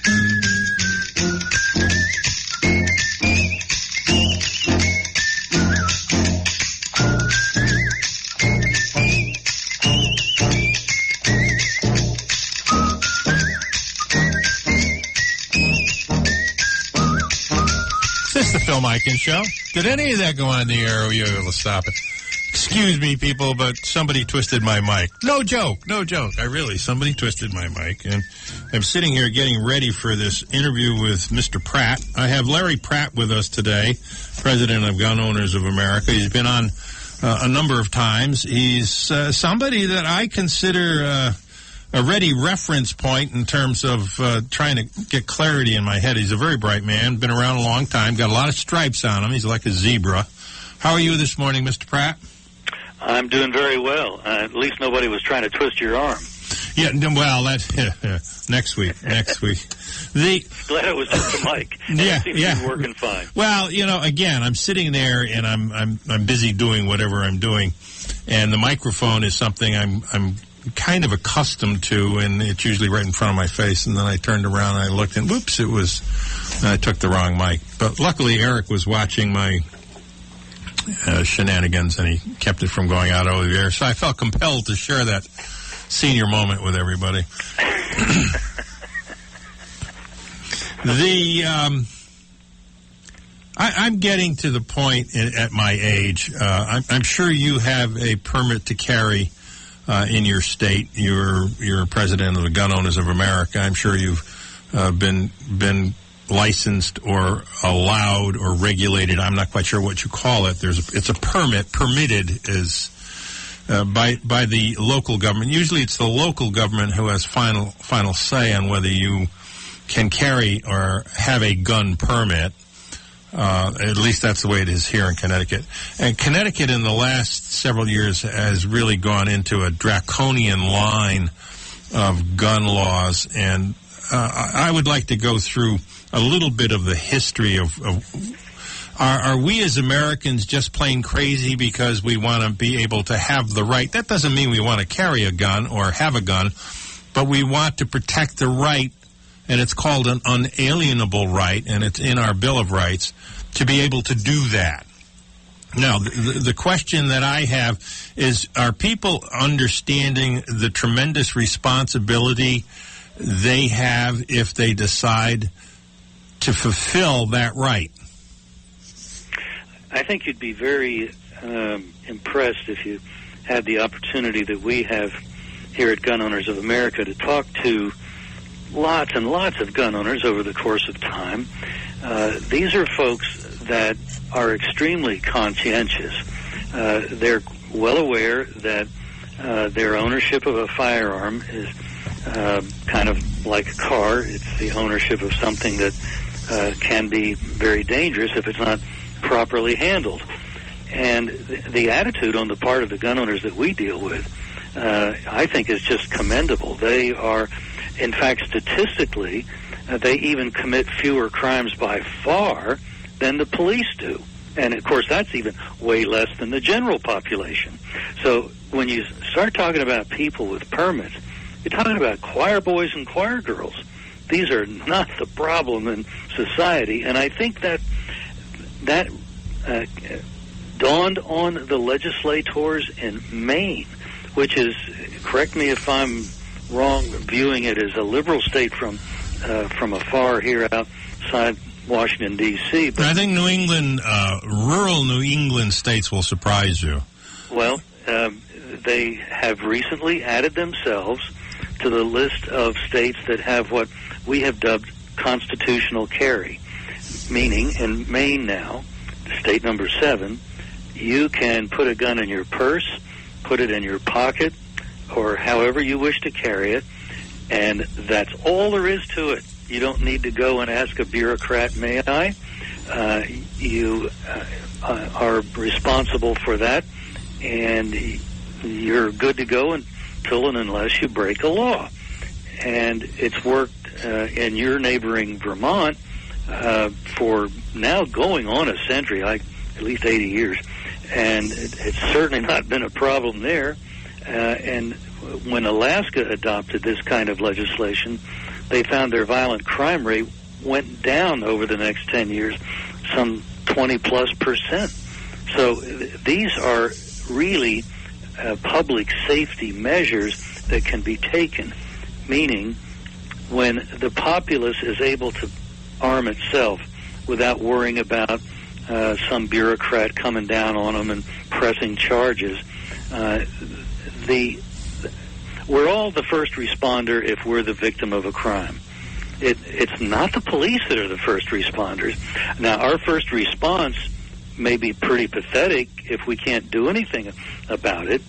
The Phil Mikan Show. Did any of that go on the air? Were you able to stop it? Excuse me, people, but somebody twisted my mic. No joke. Somebody twisted my mic. And I'm sitting here getting ready for this interview with Mr. Pratt. I have Larry Pratt with us today, president of Gun Owners of America. He's been on a number of times. He's somebody that I consider a ready reference point in terms of trying to get clarity in my head. He's a very bright man, been around a long time, got a lot of stripes on him. He's like a zebra. How are you this morning, Mr. Pratt? I'm doing very well. At least nobody was trying to twist your arm. Yeah, well, that's next week. Glad it was just a mic. Yeah. Working fine. Well, again, I'm sitting there and I'm busy doing whatever I'm doing, and the microphone is something I'm kind of accustomed to, and it's usually right in front of my face, and then I turned around and I looked, and whoops, I took the wrong mic. But luckily Eric was watching my shenanigans, and he kept it from going out over the air, so I felt compelled to share that senior moment with everybody. I'm getting to the point at my age, I'm sure you have a permit to carry in your state. You're president of the Gun Owners of America. I'm sure you've been licensed or allowed or regulated. I'm not quite sure what you call it. It's a permit. Permitted is by the local government. Usually, it's the local government who has final say on whether you can carry or have a gun permit. At least that's the way it is here in Connecticut. And Connecticut in the last several years has really gone into a draconian line of gun laws. And I would like to go through a little bit of the history of are we as Americans just plain crazy because we want to be able to have the right? That doesn't mean we want to carry a gun or have a gun, but we want to protect the right. And it's called an unalienable right, and it's in our Bill of Rights, to be able to do that. Now, the question that I have is, are people understanding the tremendous responsibility they have if they decide to fulfill that right? I think you'd be very impressed if you had the opportunity that we have here at Gun Owners of America to talk to lots and lots of gun owners over the course of time. These are folks that are extremely conscientious. They're well aware that their ownership of a firearm is kind of like a car. It's the ownership of something that can be very dangerous if it's not properly handled. And the attitude on the part of the gun owners that we deal with, I think, is just commendable. They are, in fact, statistically, they even commit fewer crimes by far than the police do. And, of course, that's even way less than the general population. So when you start talking about people with permits, you're talking about choir boys and choir girls. These are not the problem in society. And I think that dawned on the legislators in Maine, which is, correct me if I'm wrong, viewing it as a liberal state from afar here outside Washington, D.C. But I think New England, rural New England states will surprise you. Well, they have recently added themselves to the list of states that have what we have dubbed constitutional carry, meaning in Maine now, state number 7, you can put a gun in your purse, put it in your pocket, or however you wish to carry it, and that's all there is to it. You don't need to go and ask a bureaucrat, may I? You are responsible for that, and you're good to go until and unless you break a law. And it's worked in your neighboring Vermont for now going on a century, like at least 80 years, and it's certainly not been a problem there. And when Alaska adopted this kind of legislation, they found their violent crime rate went down over the next 10 years, some 20+%. So these are really public safety measures that can be taken, meaning when the populace is able to arm itself without worrying about some bureaucrat coming down on them and pressing charges. We're all the first responder if we're the victim of a crime. It's not the police that are the first responders. Now, our first response may be pretty pathetic if we can't do anything about it,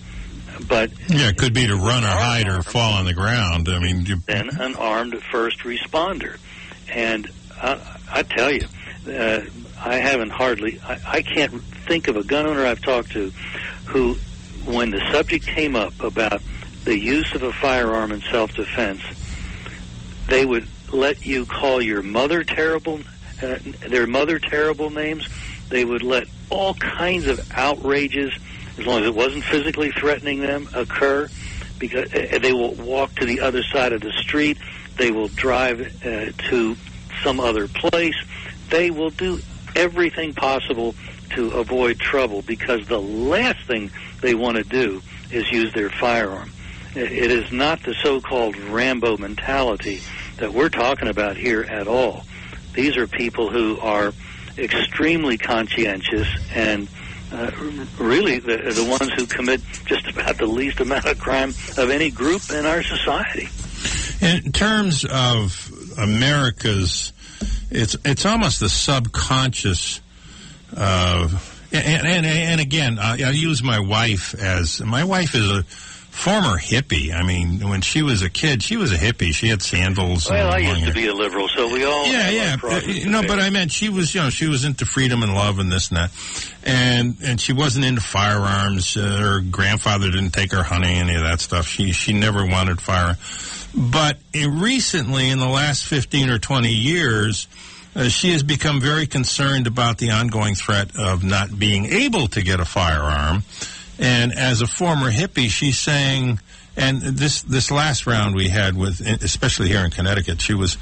but... Yeah, it could be to run or hide or fall on the ground. I mean... Then an armed first responder. And I tell you, I can't think of a gun owner I've talked to who, when the subject came up about the use of a firearm in self-defense, they would let you call your mother their mother terrible names. They would let all kinds of outrages, as long as it wasn't physically threatening them, occur, because they will walk to the other side of the street. They will drive to some other place. They will do everything possible to avoid trouble, because the last thing they want to do is use their firearm. It is not the so-called Rambo mentality that we're talking about here at all. These are people who are extremely conscientious and really the ones who commit just about the least amount of crime of any group in our society. In terms of America's, it's almost the subconscious. And again, I use my wife is a former hippie. I mean, when she was a kid, she was a hippie. She had sandals. Well, I used to be a liberal, so we all... Yeah. No, but I meant she was into freedom and love and this and that. And she wasn't into firearms. Her grandfather didn't take her hunting, any of that stuff. She never wanted fire. But recently, in the last 15 or 20 years, she has become very concerned about the ongoing threat of not being able to get a firearm. And as a former hippie, she's saying, and this last round we had with, especially here in Connecticut, she was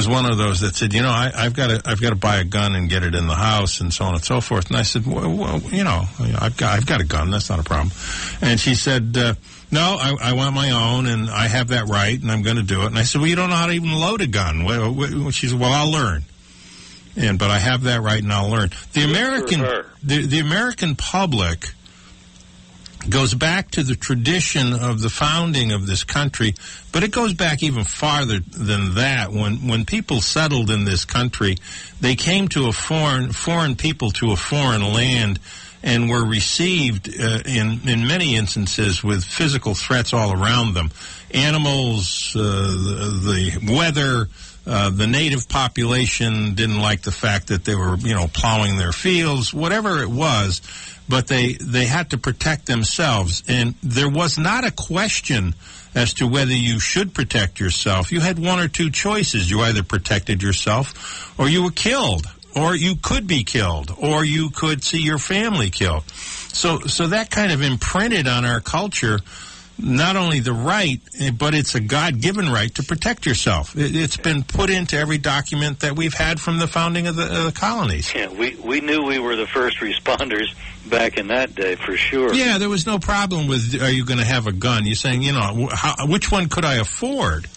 one of those that said, I've got to buy a gun and get it in the house and so on and so forth. And I said, well, I've got a gun. That's not a problem. And she said, no, I want my own, and I have that right, and I'm going to do it. And I said, well, you don't know how to even load a gun. She said, well, I'll learn. But I have that right, and I'll learn. The American public goes back to the tradition of the founding of this country, but it goes back even farther than that. When people settled in this country, they came to foreign people to a foreign land and were received in many instances with physical threats all around them. Animals, the weather, the native population didn't like the fact that they were, plowing their fields, whatever it was. But they had to protect themselves, and there was not a question as to whether you should protect yourself. You had one or two choices. You either protected yourself, or you were killed, or you could be killed, or you could see your family killed. So that kind of imprinted on our culture not only the right, but it's a God-given right to protect yourself. It's been put into every document that we've had from the founding of the colonies. Yeah, we knew we were the first responders back in that day, for sure. Yeah, there was no problem with, are you going to have a gun? You're saying, which one could I afford?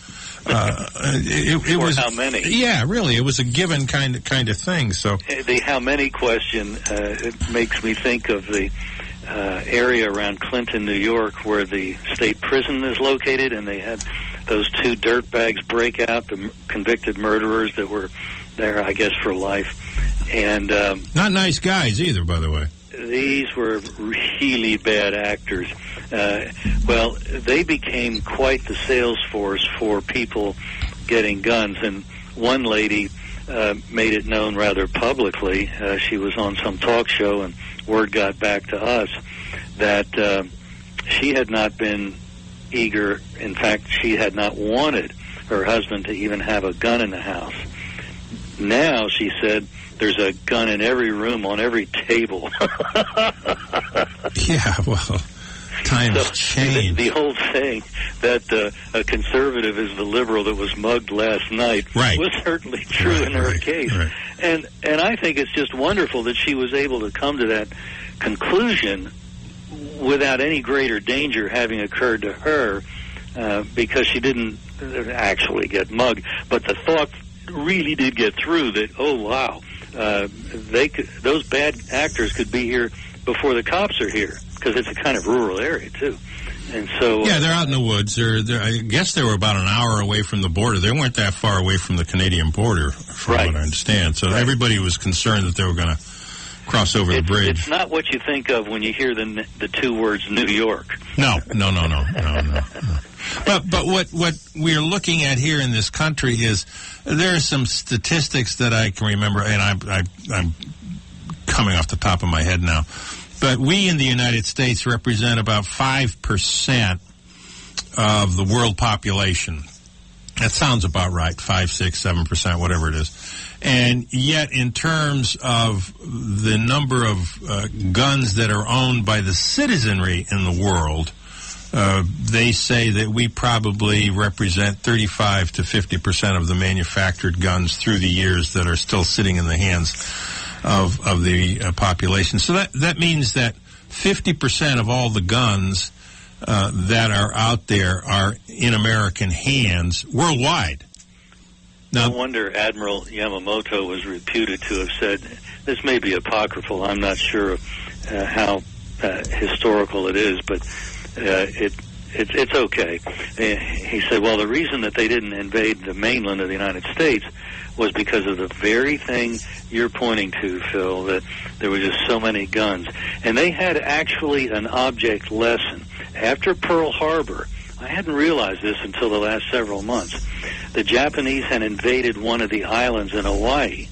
It was how many? Yeah, really, it was a given kind of thing. So the how many question it makes me think of the area around Clinton, New York, where the state prison is located, and they had those two dirtbags break out, the convicted murderers that were there, I guess, for life. And not nice guys either, by the way. These were really bad actors. Well, they became quite the sales force for people getting guns, and one lady made it known rather publicly. She was on some talk show, and word got back to us that she had not been eager. In fact, she had not wanted her husband to even have a gun in the house. Now, she said, there's a gun in every room, on every table. Yeah, well, Times change. The old saying that a conservative is the liberal that was mugged last night was certainly true in her case. Right. And I think it's just wonderful that she was able to come to that conclusion without any greater danger having occurred to her, because she didn't actually get mugged. But the thought really did get through that, oh, wow, those bad actors could be here before the cops are here, because it's a kind of rural area, too. And so, yeah, they're out in the woods. I guess they were about an hour away from the border. They weren't that far away from the Canadian border, from what I understand. So everybody was concerned that they were going to cross over the bridge. It's not what you think of when you hear the two words New York. No. But what we're looking at here in this country is there are some statistics that I can remember, and I'm coming off the top of my head now. But we in the United States represent about 5% of the world population. That sounds about right, 5, 6, 7%, whatever it is. And yet, in terms of the number of guns that are owned by the citizenry in the world, they say that we probably represent 35 to 50% of the manufactured guns through the years that are still sitting in the hands of the population. So that means that 50% of all the guns that are out there are in American hands worldwide. No wonder Admiral Yamamoto was reputed to have said, this may be apocryphal, I'm not sure how historical it is, but it's okay. He said, well, the reason that they didn't invade the mainland of the United States was because of the very thing you're pointing to, Phil, that there were just so many guns. And they had actually an object lesson. After Pearl Harbor, I hadn't realized this until the last several months, the Japanese had invaded one of the islands in Hawaii,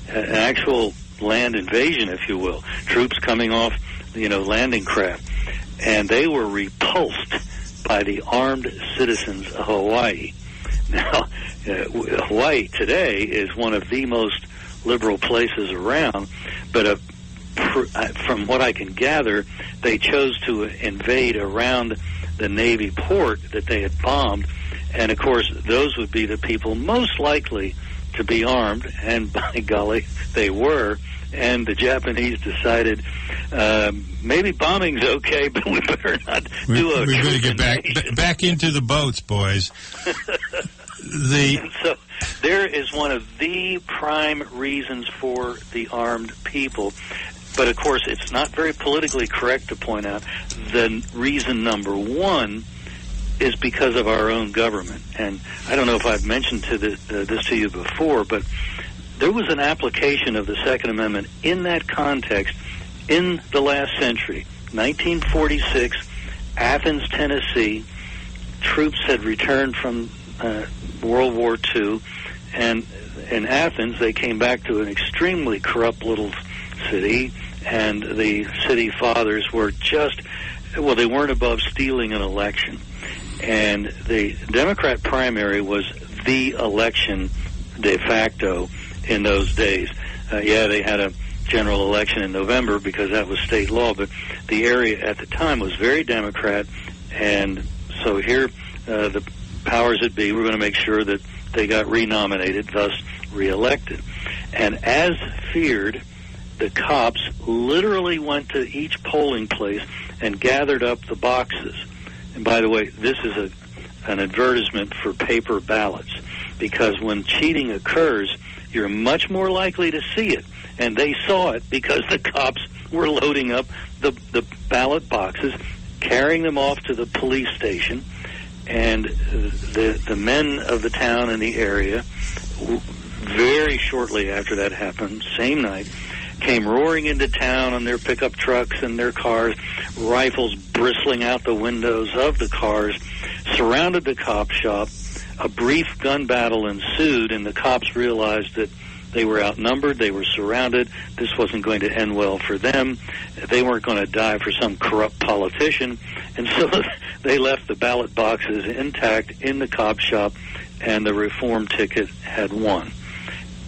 an actual land invasion, if you will, troops coming off, landing craft. And they were repulsed by the armed citizens of Hawaii. Now, Hawaii today is one of the most liberal places around, but from what I can gather, they chose to invade around the Navy port that they had bombed, and of course, those would be the people most likely to be armed, and by golly, they were. And the Japanese decided maybe bombing's okay, but we better not do a. We better get back into the boats, boys. And so there is one of the prime reasons for the armed people. But, of course, it's not very politically correct to point out the reason number one is because of our own government. And I don't know if I've mentioned this to you before, but there was an application of the Second Amendment in that context in the last century, 1946, Athens, Tennessee. Troops had returned from World War II, and in Athens they came back to an extremely corrupt little city, and the city fathers were they weren't above stealing an election. And the Democrat primary was the election de facto in those days. They had a general election in November because that was state law, but the area at the time was very Democrat, and so here the powers that be were going to make sure that they got renominated, thus reelected. And as feared, the cops literally went to each polling place and gathered up the boxes. And by the way, this is an advertisement for paper ballots, because when cheating occurs, you're much more likely to see it. And they saw it because the cops were loading up the ballot boxes, carrying them off to the police station, and the men of the town and the area, very shortly after that happened, same night, came roaring into town on their pickup trucks and their cars, rifles bristling out the windows of the cars, surrounded the cop shop. A brief gun battle ensued, and the cops realized that they were outnumbered, they were surrounded, this wasn't going to end well for them, they weren't going to die for some corrupt politician, and so they left the ballot boxes intact in the cop shop, and the reform ticket had won.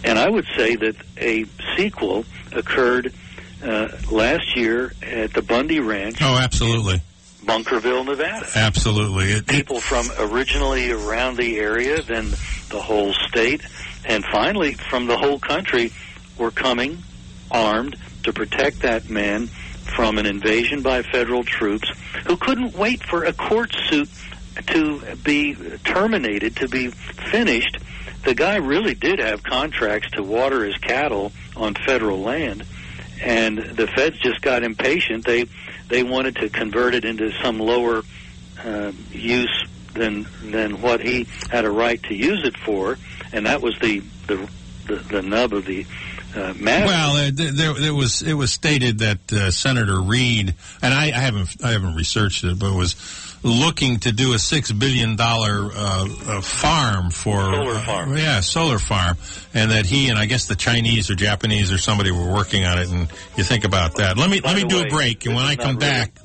And I would say that a sequel occurred last year at the Bundy Ranch. Oh, absolutely. Bunkerville, Nevada. Absolutely. People from originally around the area, then the whole state, and finally from the whole country were coming armed to protect that man from an invasion by federal troops who couldn't wait for a court suit to be terminated, to be finished. The guy really did have contracts to water his cattle on federal land, and the feds just got impatient. They wanted to convert it into some lower use than what he had a right to use it for, and that was the nub of the matter. Well, it was stated that Senator Reid, and I haven't researched it, but was looking to do a $6 billion farm for solar farm. Solar farm, and that he and I guess the Chinese or Japanese or somebody were working on it. And you think about that. Let me do a break, and when I come back,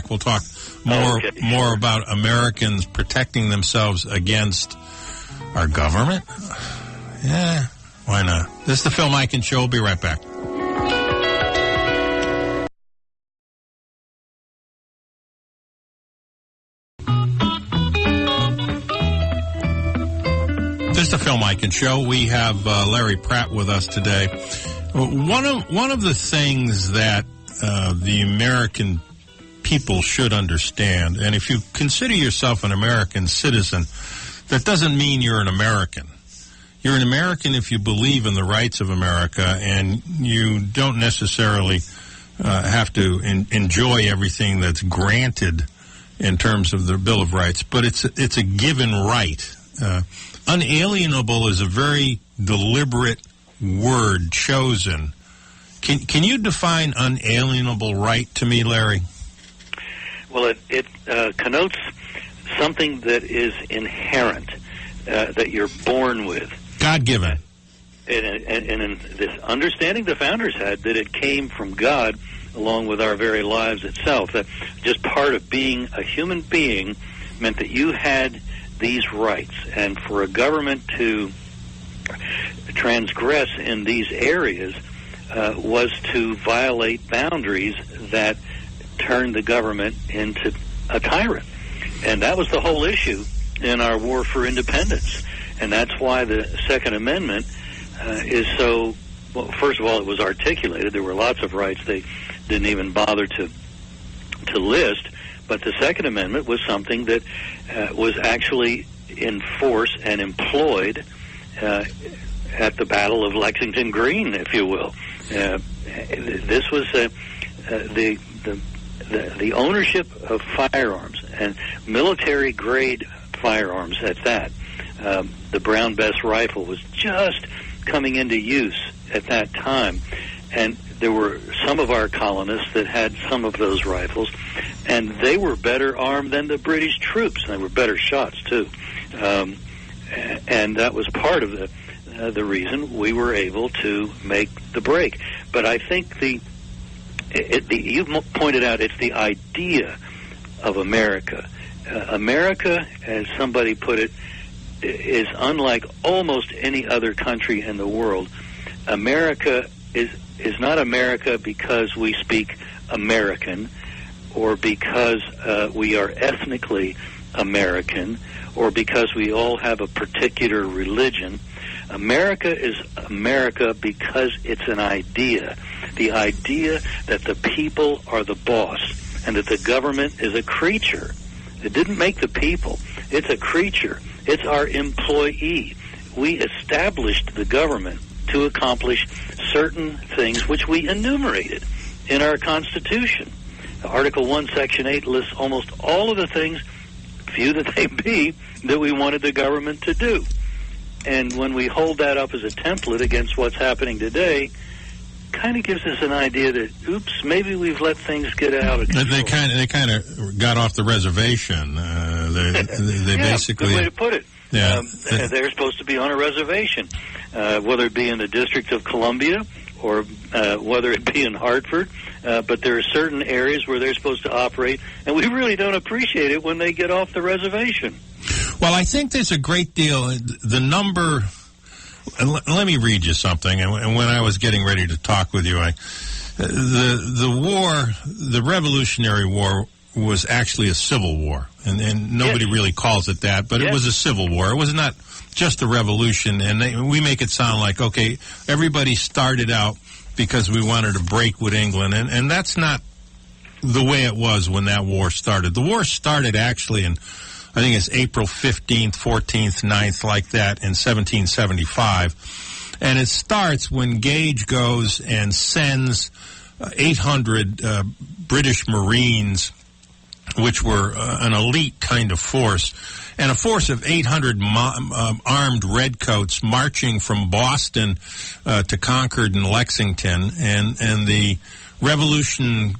we'll talk more about Americans protecting themselves against our government. Yeah, why not? This is the Phil Mikan Show. We'll be right back. This is the Phil Mikan Show. We have Larry Pratt with us today. One of the things that the American people should understand, and if you consider yourself an American citizen, that doesn't mean you're an American. You're an American if you believe in the rights of America, and you don't necessarily have to enjoy everything that's granted in terms of the Bill of Rights, but it's a given right. Unalienable is a very deliberate word chosen. Can you define unalienable right to me, Larry? Well, it connotes something that is inherent, that you're born with. God-given. And in this understanding the founders had, that it came from God along with our very lives itself. That just part of being a human being meant that you had these rights. And for a government to transgress in these areas was to violate boundaries that turned the government into a tyrant. And that was the whole issue in our war for independence. And that's why the Second Amendment is so, well, first of all, it was articulated. There were lots of rights they didn't even bother to list. But the Second Amendment was something that was actually in force and employed at the Battle of Lexington Green, if you will. This was the ownership of firearms, and military-grade firearms at that. The Brown Bess rifle was just coming into use at that time, and there were some of our colonists that had some of those rifles, and they were better armed than the British troops, and they were better shots too. And that was part of the reason we were able to make the break. But I think you pointed out, it's the idea of America. America, as somebody put it, is unlike almost any other country in the world. America is not America because we speak American, or because we are ethnically American, or because we all have a particular religion. America is America because it's an idea. The idea that the people are the boss and that the government is a creature. It didn't make the people. It's a creature. It's our employee. We established the government to accomplish certain things which we enumerated in our Constitution. Article 1, Section 8 lists almost all of the things, few that they be, that we wanted the government to do. And when we hold that up as a template against what's happening today, kind of gives us an idea that, oops, maybe we've let things get out of control. They kind of got off the reservation. They basically... Good way to put it. Yeah. They're supposed to be on a reservation, whether it be in the District of Columbia or whether it be in Hartford. But there are certain areas where they're supposed to operate, and we really don't appreciate it when they get off the reservation. Well, I think there's a great deal. The number... Let me read you something. And when I was getting ready to talk with you, the Revolutionary War was actually a civil war, and nobody really calls it that, but it was a civil war. It was not just a revolution, and we make it sound like, okay, everybody started out because we wanted to break with England, and that's not the way it was when that war started. The war started actually in, I think it's April 15th, 14th, 9th, like that, in 1775. And it starts when Gage goes and sends 800 British Marines, which were an elite kind of force, and a force of 800 armed redcoats marching from Boston to Concord and Lexington. And the revolution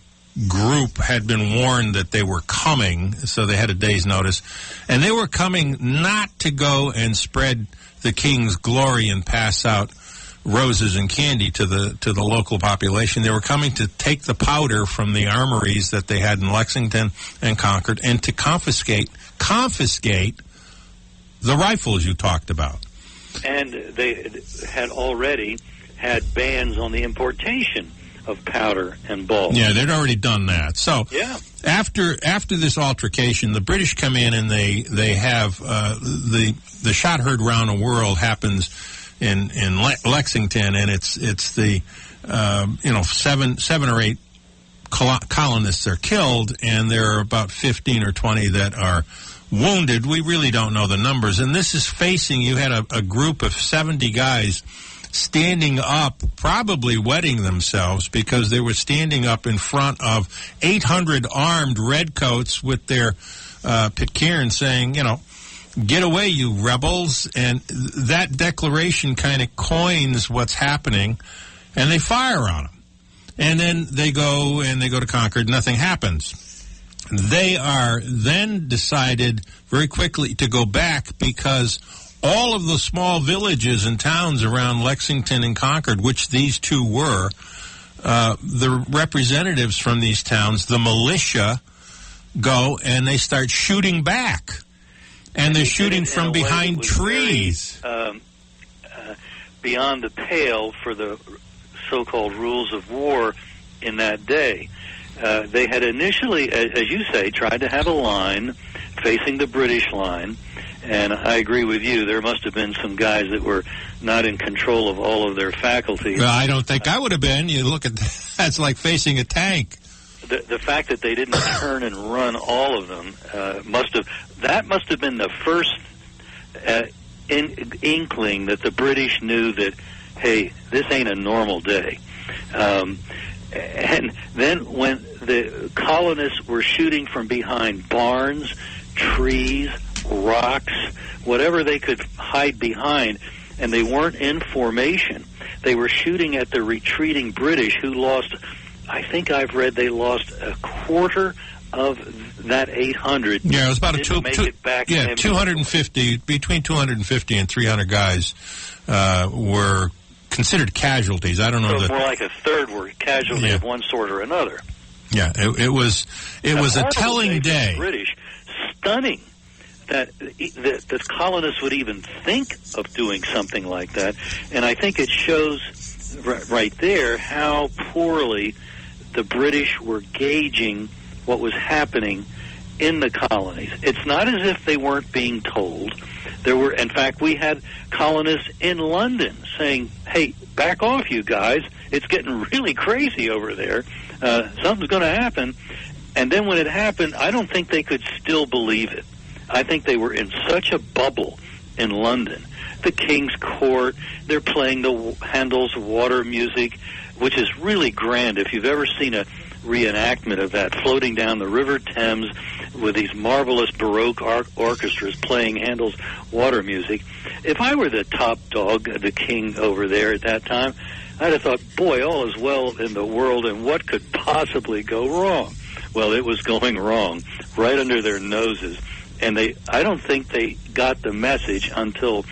group had been warned that they were coming, so they had a day's notice. And they were coming not to go and spread the king's glory and pass out roses and candy to the local population. They were coming to take the powder from the armories that they had in Lexington and Concord and to confiscate the rifles you talked about. And they had already had bans on the importation of powder and ball. Yeah, they'd already done that. So after this altercation, the British come in and they have the shot heard round the world happens in Lexington, and it's the seven or eight colonists are killed, and there are about 15 or 20 that are wounded. We really don't know the numbers, and this is facing, you had a group of 70 guys standing up, probably wetting themselves, because they were standing up in front of 800 armed redcoats with their pitcairn saying, get away, you rebels. And that declaration kind of coins what's happening, and they fire on them. And then they go to Concord. Nothing happens. They are then decided very quickly to go back, because all of the small villages and towns around Lexington and Concord, which these two were, the representatives from these towns, the militia, go and they start shooting back. And they're shooting from behind trees. Beyond the pale for the so-called rules of war in that day. They had initially, as you say, tried to have a line facing the British line. And I agree with you. There must have been some guys that were not in control of all of their faculties. Well, I don't think I would have been. You look at that's like facing a tank. The fact that they didn't turn and run all of them must have been the first inkling that the British knew that, hey, this ain't a normal day. And then when the colonists were shooting from behind barns, trees, rocks, whatever they could hide behind, and they weren't in formation, they were shooting at the retreating British, who lost, I think I've read they lost a quarter of that 800. Yeah, it was about 250. Between 250 and 300 guys were considered casualties. I don't know. So more like a third were casualty of one sort or another. Yeah, it was a telling day. British, stunning that the colonists would even think of doing something like that, and I think it shows right there how poorly the British were gauging what was happening in the colonies. It's not as if they weren't being told. There were, in fact, we had colonists in London saying, hey, back off, you guys. It's getting really crazy over there. Something's going to happen. And then when it happened, I don't think they could still believe it. I think they were in such a bubble in London. The King's Court, they're playing the Handel's water music, which is really grand. If you've ever seen a reenactment of that, floating down the River Thames with these marvelous Baroque orchestras playing Handel's water music. If I were the top dog, the king over there at that time, I'd have thought, boy, all is well in the world, and what could possibly go wrong? Well, it was going wrong right under their noses. And I don't think they got the message until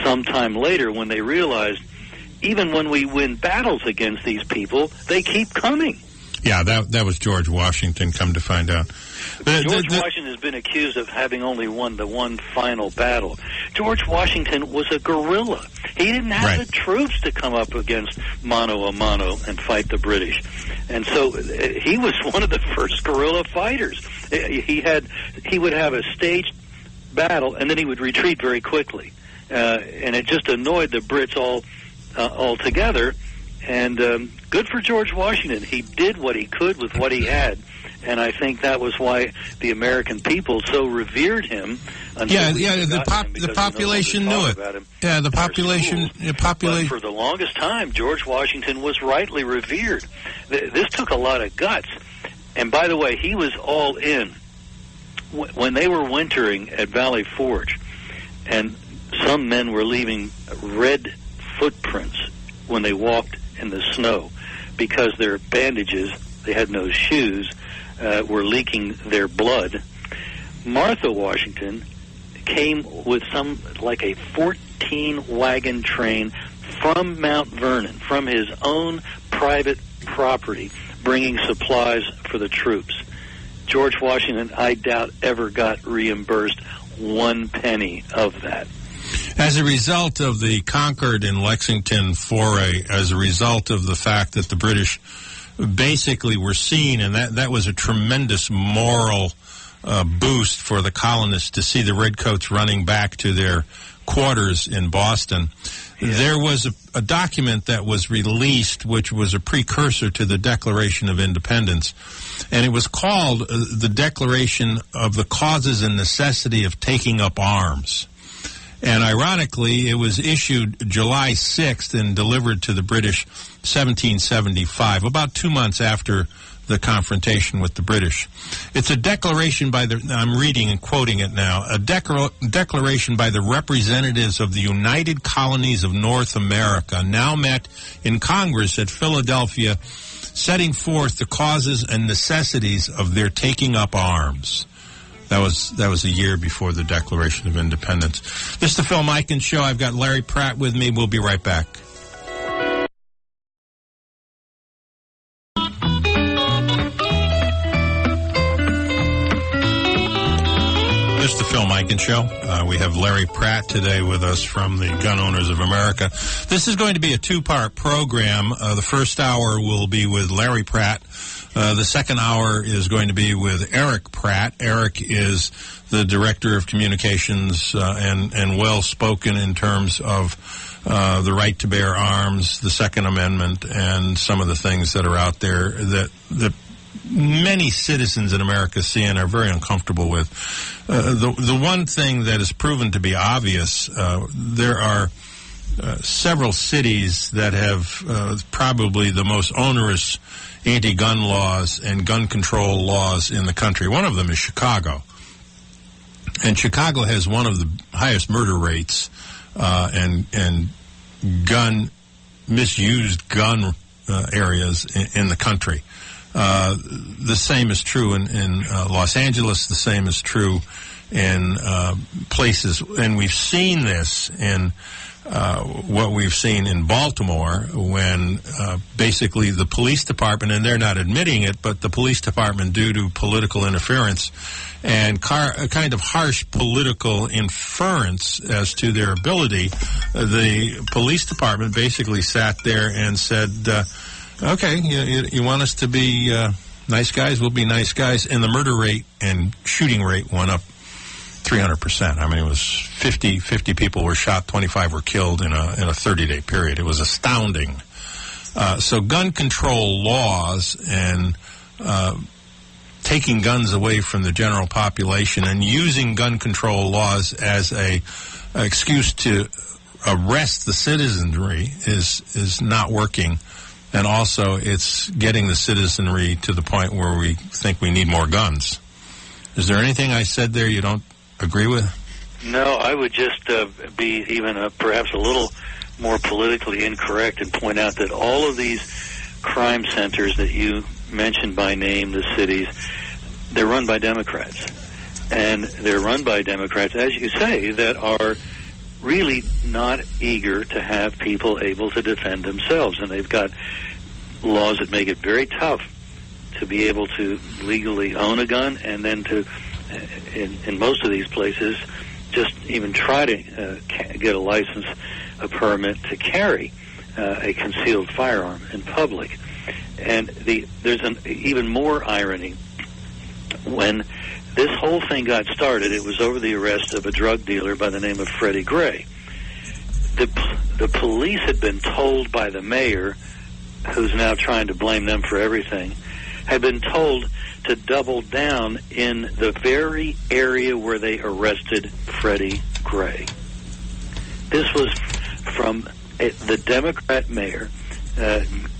sometime later, when they realized even when we win battles against these people, they keep coming. Yeah, that was George Washington, come to find out. George Washington has been accused of having only won the one final battle. George Washington was a guerrilla. He didn't have the troops to come up against mano a mano and fight the British. And so he was one of the first guerrilla fighters. He would have a staged battle, and then he would retreat very quickly, and it just annoyed the Brits altogether. And good for George Washington. He did what he could with what he had, and I think that was why the American people so revered him. The population knew it. Yeah, the population. But for the longest time, George Washington was rightly revered. This took a lot of guts. And by the way, he was all in when they were wintering at Valley Forge, and some men were leaving red footprints when they walked in the snow because their bandages, they had no shoes, were leaking their blood. Martha Washington came with like a 14-wagon train from Mount Vernon, from his own private property, bringing supplies for the troops. George Washington, I doubt, ever got reimbursed 1 penny of that. As a result of the Concord and Lexington foray, as a result of the fact that the British basically were seen, and that was a tremendous moral boost for the colonists to see the Redcoats running back to their quarters in Boston. Yeah. There was a document that was released which was a precursor to the Declaration of Independence, and it was called the Declaration of the Causes and Necessity of Taking Up Arms. And ironically, it was issued July 6th and delivered to the British 1775, about 2 months after the confrontation with the British. It's a declaration by I'm reading and quoting it now, a declaration by the representatives of the United Colonies of North America, now met in Congress at Philadelphia, setting forth the causes and necessities of their taking up arms. That was a year before the Declaration of Independence. This is the Phil Mikan Show. I've got Larry Pratt with me. We'll be right back. This is the Phil Mikan Show. We have Larry Pratt today with us from the Gun Owners of America. This is going to be a two-part program. The first hour will be with Larry Pratt. The second hour is going to be with Eric Pratt. Eric is the Director of Communications and well-spoken in terms of the right to bear arms, the Second Amendment, and some of the things that are out there that many citizens in America see and are very uncomfortable with. The one thing that is proven to be obvious, there are several cities that have probably the most onerous anti-gun laws and gun control laws in the country. One of them is Chicago. And Chicago has one of the highest murder rates and misused gun areas in the country. The same is true in Los Angeles. The same is true in places. And we've seen this in what we've seen in Baltimore when basically the police department, and they're not admitting it, but the police department, due to political interference and kind of harsh political inference as to their ability, the police department basically sat there and said, okay, you want us to be nice guys, we'll be nice guys. And the murder rate and shooting rate went up 300%. I mean, it was 50 people were shot, 25 were killed in a 30-day period. It was astounding. So gun control laws and taking guns away from the general population and using gun control laws as a excuse to arrest the citizenry is not working. And also, it's getting the citizenry to the point where we think we need more guns. Is there anything I said there you don't agree with? No, I would just be even perhaps a little more politically incorrect and point out that all of these crime centers that you mentioned by name, the cities, they're run by Democrats. And they're run by Democrats, as you say, that are really not eager to have people able to defend themselves. And they've got laws that make it very tough to be able to legally own a gun, and then to, in most of these places, just even try to get a license, a permit to carry a concealed firearm in public. And there's an even more irony when this whole thing got started, it was over the arrest of a drug dealer by the name of Freddie Gray. The police had been told by the mayor, who's now trying to blame them for everything, had been told to double down in the very area where they arrested Freddie Gray. This was from the Democrat mayor.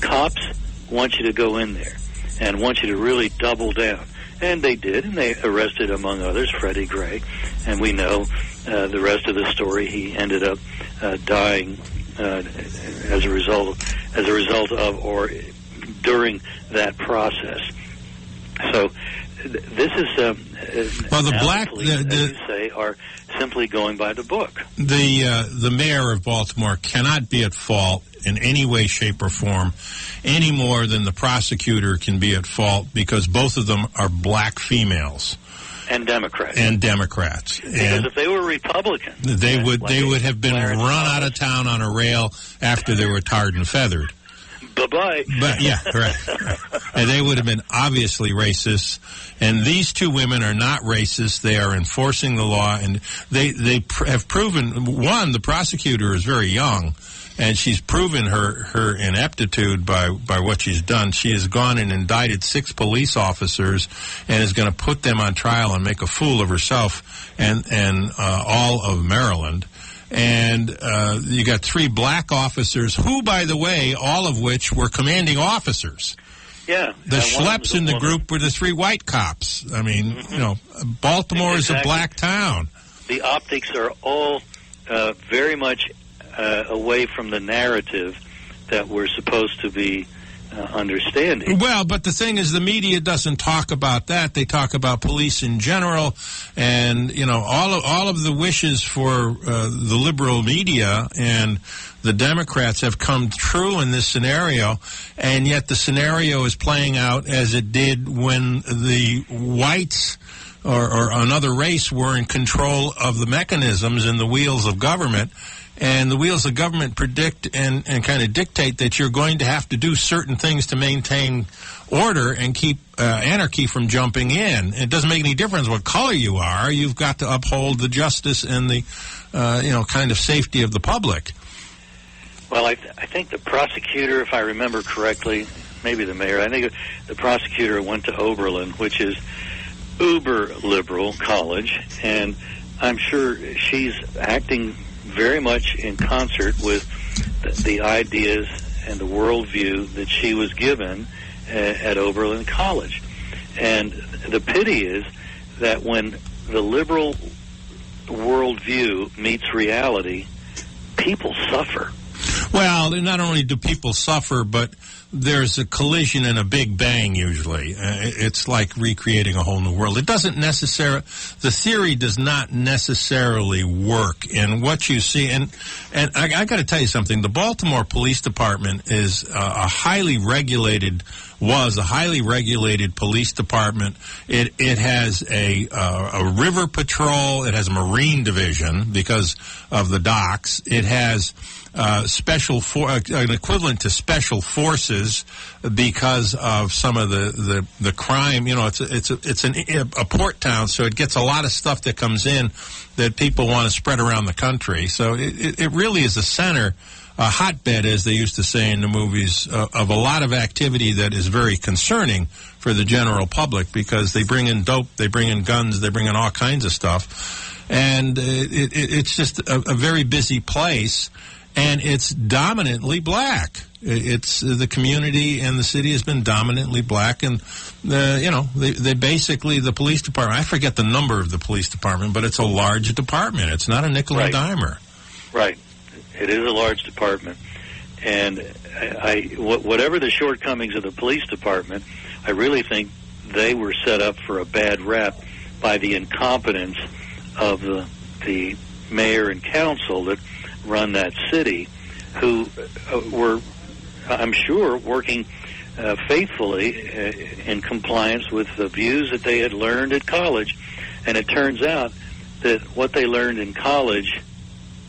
Cops want you to go in there and want you to really double down. And they did, and they arrested, among others, Freddie Gray. And we know the rest of the story. He ended up dying as a result of or during that process. So this is well, the black police, as you say, are simply going by the book. The mayor of Baltimore cannot be at fault in any way, shape, or form, any more than the prosecutor can be at fault, because both of them are black females. And Democrats. Because if they were Republican, they would have been run out of town on a rail after they were tarred and feathered. Bye-bye. But yeah, correct. And they would have been obviously racist. And these two women are not racist. They are enforcing the law, and they have proven, one, the prosecutor is very young, and she's proven her ineptitude by what she's done. She has gone and indicted 6 police officers and is going to put them on trial and make a fool of herself and all of Maryland. And you got 3 black officers who, by the way, all of which were commanding officers. Yeah. The schleps in the group were the 3 white cops. I mean, you know, Baltimore is a black town. The optics are all very much away from the narrative that we're supposed to be understanding. Well, but the thing is, the media doesn't talk about that. They talk about police in general, and you know, all of the wishes for the liberal media and the Democrats have come true in this scenario, and yet the scenario is playing out as it did when the whites or another race were in control of the mechanisms and the wheels of government. And the wheels of government predict and kind of dictate that you're going to have to do certain things to maintain order and keep anarchy from jumping in. It doesn't make any difference what color you are. You've got to uphold the justice and the, kind of safety of the public. Well, I think the prosecutor, if I remember correctly, maybe the mayor, I think the prosecutor went to Oberlin, which is uber liberal college, and I'm sure she's acting very much in concert with the ideas and the worldview that she was given at Oberlin College. And the pity is that when the liberal worldview meets reality, people suffer. Well, not only do people suffer, but there's a collision and a big bang usually. It's like recreating a whole new world. It doesn't necessarily, the theory does not necessarily work. And what you see, and I got to tell you something, the Baltimore Police Department is a highly regulated police department. It has a river patrol. It has a marine division because of the docks. It has an equivalent to special forces because of some of the crime. You know, it's a port town, so it gets a lot of stuff that comes in that people want to spread around the country. So it really is a center, a hotbed, as they used to say in the movies, of a lot of activity that is very concerning for the general public, because they bring in dope, they bring in guns, they bring in all kinds of stuff. And it's just a very busy place. And it's dominantly black. It's the community and the city has been dominantly black, and they basically, the police department, I forget the number of the police department, but it's a large department. It's not a nickel and dimer. Right. It is a large department, and whatever the shortcomings of the police department, I really think they were set up for a bad rap by the incompetence of the mayor and council that run that city, who were, I'm sure, working faithfully in compliance with the views that they had learned at college. And it turns out that what they learned in college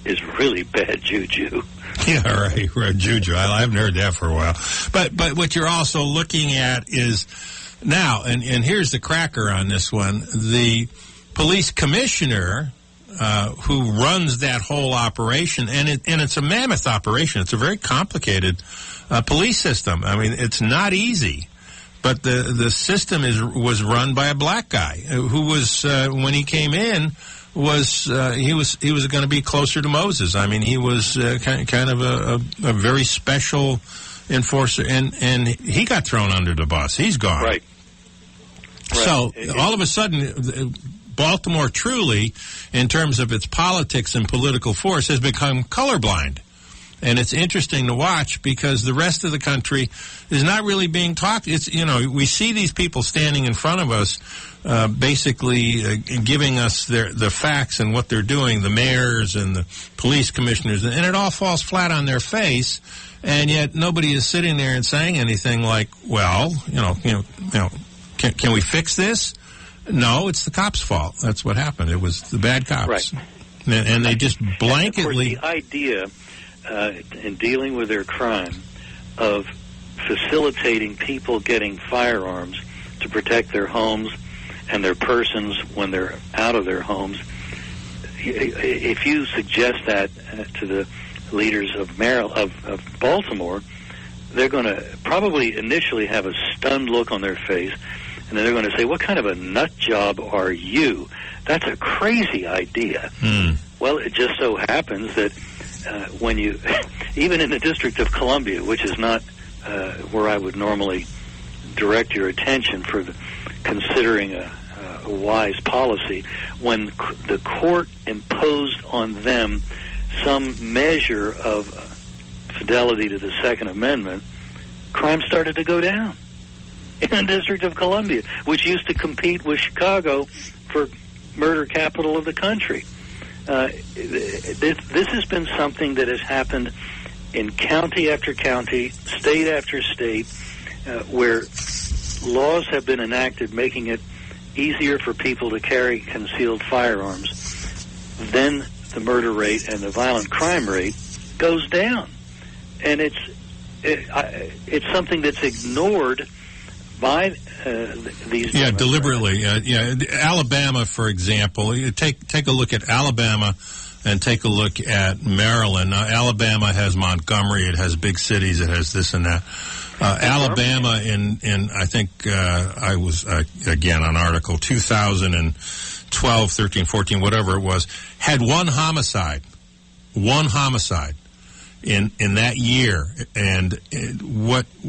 is really bad juju. Yeah, right, juju. I haven't heard that for a while. But what you're also looking at is Now, and here's the cracker on this one. The police commissioner who runs that whole operation, and it's a mammoth operation. It's a very complicated police system. I mean, it's not easy. But the system was run by a black guy who was, when he came in, he was going to be closer to Moses. I mean, he was kind of a very special enforcer, and he got thrown under the bus. He's gone. Right. So all of a sudden, Baltimore truly, in terms of its politics and political force, has become colorblind. And it's interesting to watch because the rest of the country is not really being talked. It's, we see these people standing in front of us, basically giving us the facts and what they're doing, the mayors and the police commissioners, and it all falls flat on their face. And yet nobody is sitting there and saying anything like, well, can we fix this? No, it's the cops' fault. That's what happened. It was the bad cops. Right. And they just blanketly... And of course, the idea in dealing with their crime of facilitating people getting firearms to protect their homes and their persons when they're out of their homes, if you suggest that to the leaders of Baltimore, they're going to probably initially have a stunned look on their face, and then they're going to say, what kind of a nut job are you? That's a crazy idea. Well, it just so happens that when you, even in the District of Columbia, which is not where I would normally direct your attention for considering a wise policy, when the court imposed on them some measure of fidelity to the Second Amendment, crime started to go down in the District of Columbia, which used to compete with Chicago for murder capital of the country. This has been something that has happened in county after county, state after state, where laws have been enacted making it easier for people to carry concealed firearms. Then the murder rate and the violent crime rate goes down. And it's something that's ignored by these... Yeah, deliberately. Alabama, for example. Take a look at Alabama and take a look at Maryland. Now, Alabama has Montgomery. It has big cities. It has this and that. Alabama, in I think I was, again, on Article 2012, 13, 14, whatever it was, had one homicide in that year. And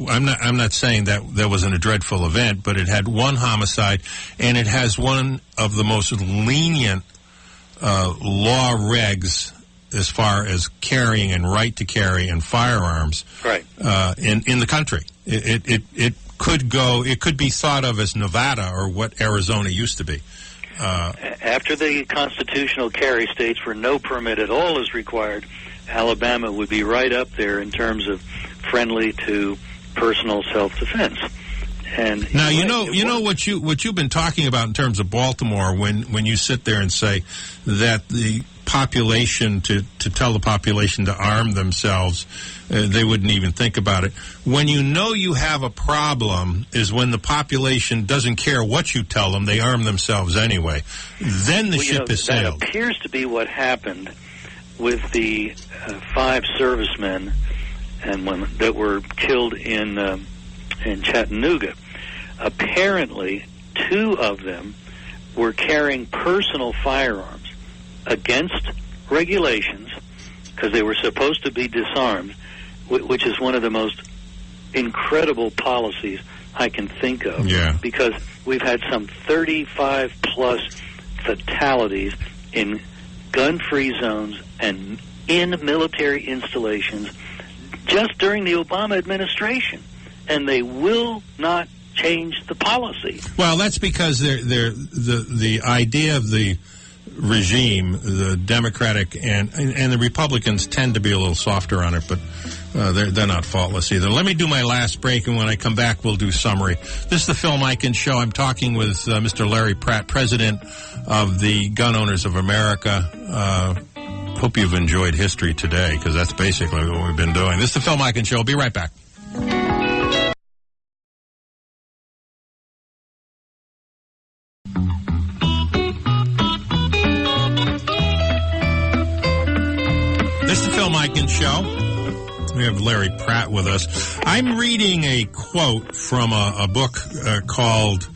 I'm not saying that wasn't a dreadful event, but it had one homicide, and it has one of the most lenient law regs as far as carrying and right to carry and firearms, right, in the country. It could be thought of as Nevada or what Arizona used to be. After the constitutional carry states where no permit at all is required, Alabama would be right up there in terms of friendly to personal self-defense. And now you know what you've been talking about in terms of Baltimore when you sit there and say that the population to tell the population to arm themselves, they wouldn't even think about it. When you have a problem is when the population doesn't care what you tell them, they arm themselves anyway. Then the ship is sailed. That appears to be what happened with the 5 servicemen that were killed in Chattanooga. Apparently, 2 of them were carrying personal firearms against regulations because they were supposed to be disarmed, which is one of the most incredible policies I can think of. Yeah. Because we've had some 35-plus fatalities in gun-free zones and in military installations just during the Obama administration, and they will not change the policy. Well, that's because the idea of the regime, the Democratic and the Republicans tend to be a little softer on it, but they're not faultless either. Let me do my last break, and when I come back, we'll do summary. This is the Phil Mikan Show. I'm talking with Mr. Larry Pratt, president of the Gun Owners of America. Hope you've enjoyed history today, because that's basically what we've been doing. This is the Phil Mikan Show. I'll be right back. have Larry Pratt with us. I'm reading a quote from a book called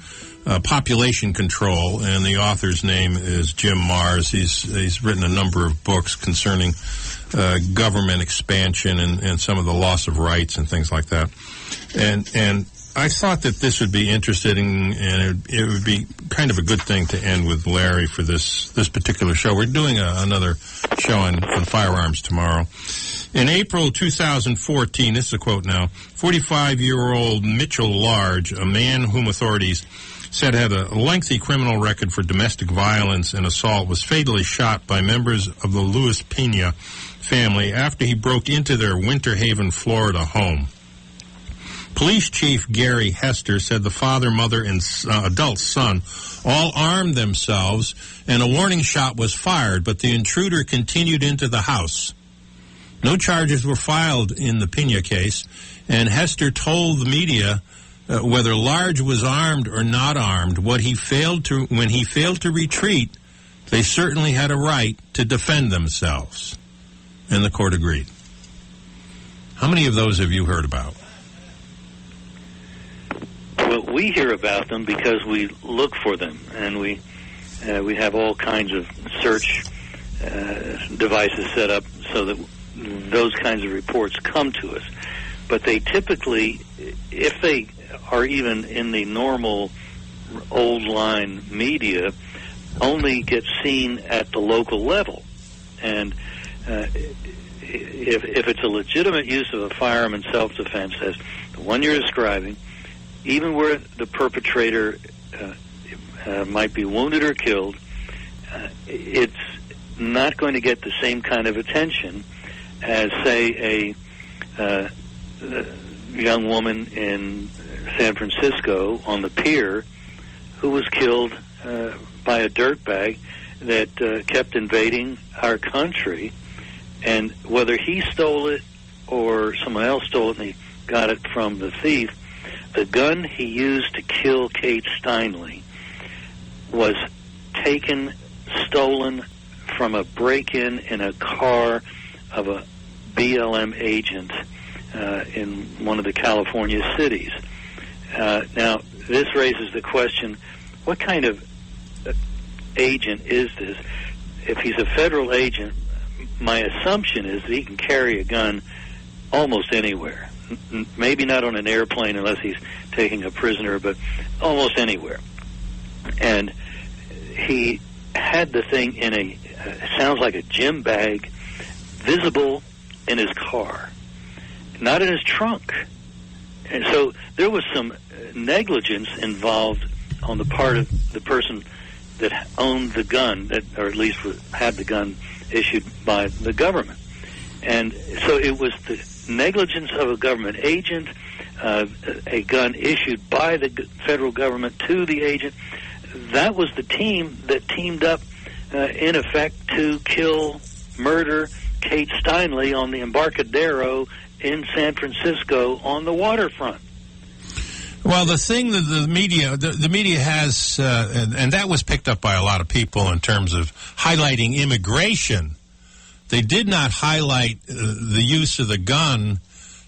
Population Control, and the author's name is Jim Marrs. He's written a number of books concerning government expansion and some of the loss of rights and things like that. And I thought that this would be interesting, and it would be kind of a good thing to end with Larry for this particular show. We're doing another show on firearms tomorrow. In April 2014, this is a quote now, 45-year-old Mitchell Large, a man whom authorities said had a lengthy criminal record for domestic violence and assault, was fatally shot by members of the Luis Pena family after he broke into their Winter Haven, Florida home. Police Chief Gary Hester said the father, mother, and adult son all armed themselves, and a warning shot was fired, but the intruder continued into the house. No charges were filed in the Pena case, and Hester told the media whether Large was armed or not armed, when he failed to retreat, they certainly had a right to defend themselves. And the court agreed. How many of those have you heard about? Well, we hear about them because we look for them, and we have all kinds of search devices set up so that those kinds of reports come to us. But they typically, if they are even in the normal old line media, only get seen at the local level. And if it's a legitimate use of a firearm in self-defense, as the one you're describing, even where the perpetrator might be wounded or killed, it's not going to get the same kind of attention as, say, a young woman in San Francisco on the pier who was killed by a dirtbag that kept invading our country. And whether he stole it or someone else stole it and he got it from the thief, the gun he used to kill Kate Steinle was stolen from a break-in in a car of a BLM agent in one of the California cities. Now, this raises the question, what kind of agent is this? If he's a federal agent, my assumption is that he can carry a gun almost anywhere. Maybe not on an airplane unless he's taking a prisoner, but almost anywhere. And he had the thing in sounds like a gym bag, visible in his car, not in his trunk. And so there was some negligence involved on the part of the person that owned the gun, or at least had the gun issued by the government. And so it was the negligence of a government agent, a gun issued by the federal government to the agent. That was the team that teamed up, in effect, to murder Kate Steinle on the Embarcadero in San Francisco on the waterfront. Well, the thing that the media has, and that was picked up by a lot of people in terms of highlighting immigration. They did not highlight the use of the gun,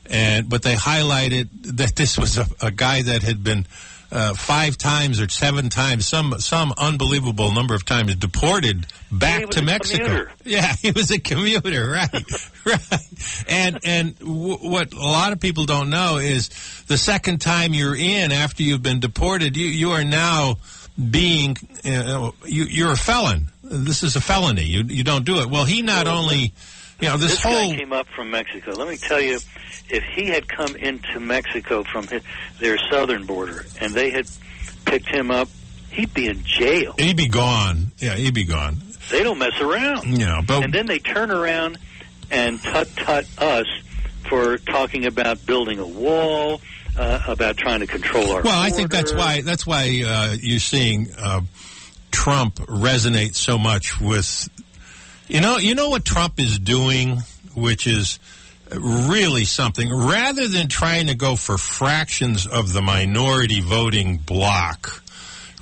but they highlighted that this was a guy that had been 5 times or 7 times, some unbelievable number of times, deported back to Mexico. Commuter. Yeah, he was a commuter, right, right. And what a lot of people don't know is the second time you're in after you've been deported, you are now being you're a felon. This is a felony. You don't do it. Well, he not only, this whole guy came up from Mexico. Let me tell you, if he had come into Mexico from their southern border and they had picked him up, he'd be in jail. He'd be gone. Yeah, he'd be gone. They don't mess around. And then they turn around and tut us for talking about building a wall, about trying to control our border. I think that's why you're seeing Trump resonate so much with, you know what Trump is doing, which is really something. Rather than trying to go for fractions of the minority voting bloc,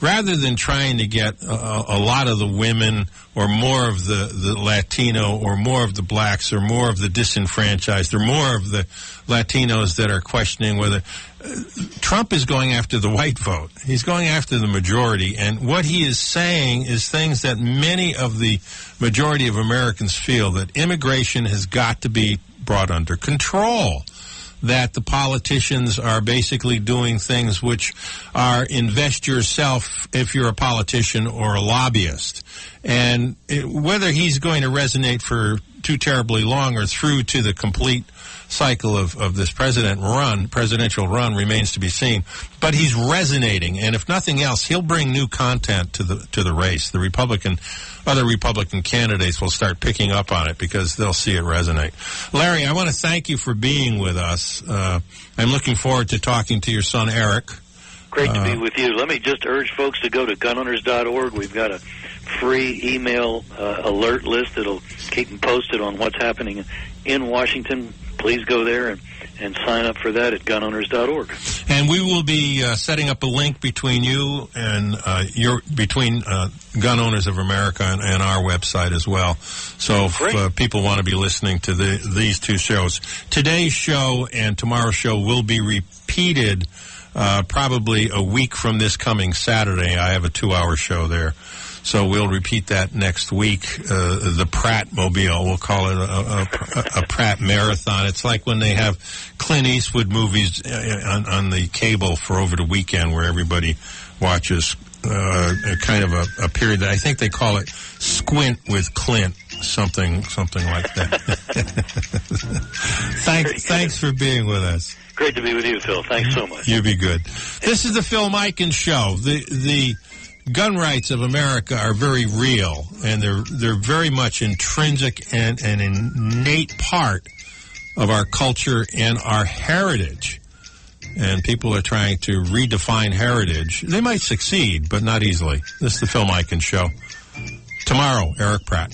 rather than trying to get a lot of the women or more of the Latino or more of the blacks or more of the disenfranchised or more of the Latinos that are questioning whether Trump is going after the white vote. He's going after the majority, and what he is saying is things that many of the majority of Americans feel, that immigration has got to be brought under control, that the politicians are basically doing things which are invest yourself if you're a politician or a lobbyist. And whether he's going to resonate for too terribly long or through to the complete cycle of this presidential run remains to be seen. But he's resonating, and if nothing else, he'll bring new content to the race. Other Republican candidates will start picking up on it because they'll see it resonate. Larry, I want to thank you for being with us. I'm looking forward to talking to your son, Eric. Great to be with you. Let me just urge folks to go to gunowners.org. We've got a free email alert list that'll keep them posted on what's happening in Washington. Please go there and sign up for that at gunowners.org. And we will be setting up a link between you and between Gun Owners of America and our website as well. So if people want to be listening to these two shows, today's show and tomorrow's show will be repeated probably a week from this coming Saturday. I have a 2-hour show there. So we'll repeat that next week. The Pratt Mobile, we'll call it a Pratt Marathon. It's like when they have Clint Eastwood movies on the cable for over the weekend, where everybody watches kind of a period that I think they call it Squint with Clint, something like that. Thanks for being with us. Great to be with you, Phil. Thanks so much. You be good. This is the Phil Mikan Show. The gun rights of America are very real, and they're very much intrinsic and an innate part of our culture and our heritage. And people are trying to redefine heritage. They might succeed, but not easily. This is the Phil Mikan Show. Tomorrow, Eric Pratt.